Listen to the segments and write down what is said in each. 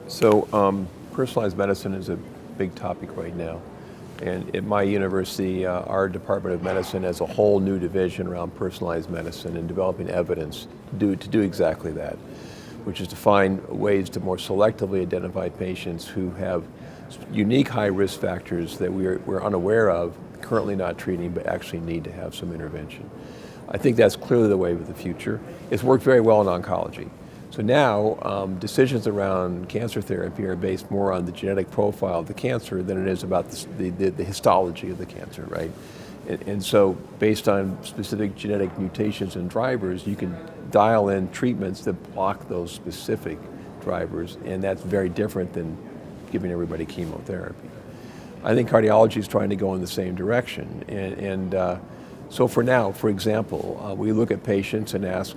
Personalized medicine is a big topic right now. And at my university, our Department of Medicine has a whole new division around personalized medicine and developing evidence to do exactly that, which is to find ways to more selectively identify patients who have unique high risk factors that we're unaware of, currently not treating, but actually need to have some intervention. I think that's clearly the wave of the future. It's worked very well in oncology. So now, decisions around cancer therapy are based more on the genetic profile of the cancer than it is about the histology of the cancer, right? And so, based on specific genetic mutations and drivers, you can dial in treatments that block those specific drivers, and that's very different than giving everybody chemotherapy. I think cardiology is trying to go in the same direction. So for now, for example, we look at patients and ask,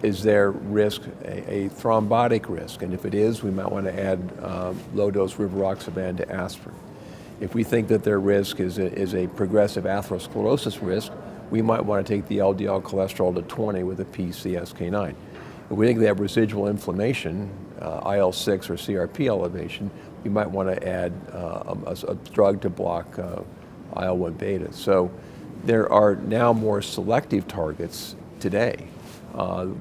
is their risk a thrombotic risk? And if it is, we might want to add low-dose rivaroxaban to aspirin. If we think that their risk is a progressive atherosclerosis risk, we might want to take the LDL cholesterol to 20 with a PCSK9. If we think they have residual inflammation, IL-6 or CRP elevation, we might want to add a drug to block IL-1 beta. So there are now more selective targets today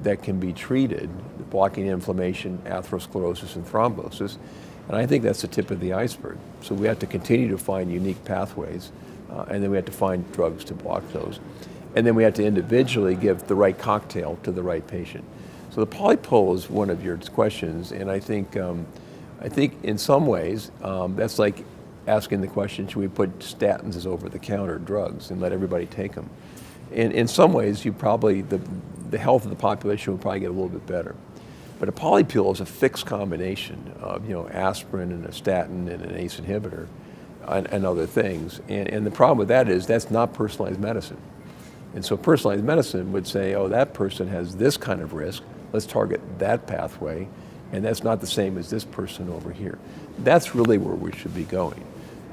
that can be treated, blocking inflammation, atherosclerosis, and thrombosis. And I think that's the tip of the iceberg. So we have to continue to find unique pathways, and then we have to find drugs to block those. And then we have to individually give the right cocktail to the right patient. So the polypill is one of your questions, and I think in some ways that's like asking the question, should we put statins as over-the-counter drugs and let everybody take them? In some ways, the health of the population would probably get a little bit better. But a polypill is a fixed combination of aspirin and a statin and an ACE inhibitor and other things. And the problem with that is that's not personalized medicine. And so personalized medicine would say, oh, that person has this kind of risk, let's target that pathway, and that's not the same as this person over here. That's really where we should be going.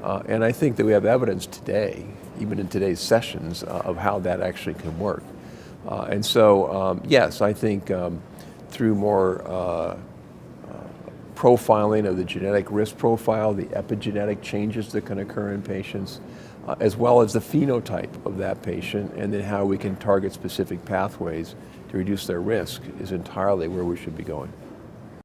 And I think that we have evidence today, even in today's sessions, of how that actually can work. Yes, I think through more profiling of the genetic risk profile, the epigenetic changes that can occur in patients, as well as the phenotype of that patient, and then how we can target specific pathways to reduce their risk is entirely where we should be going.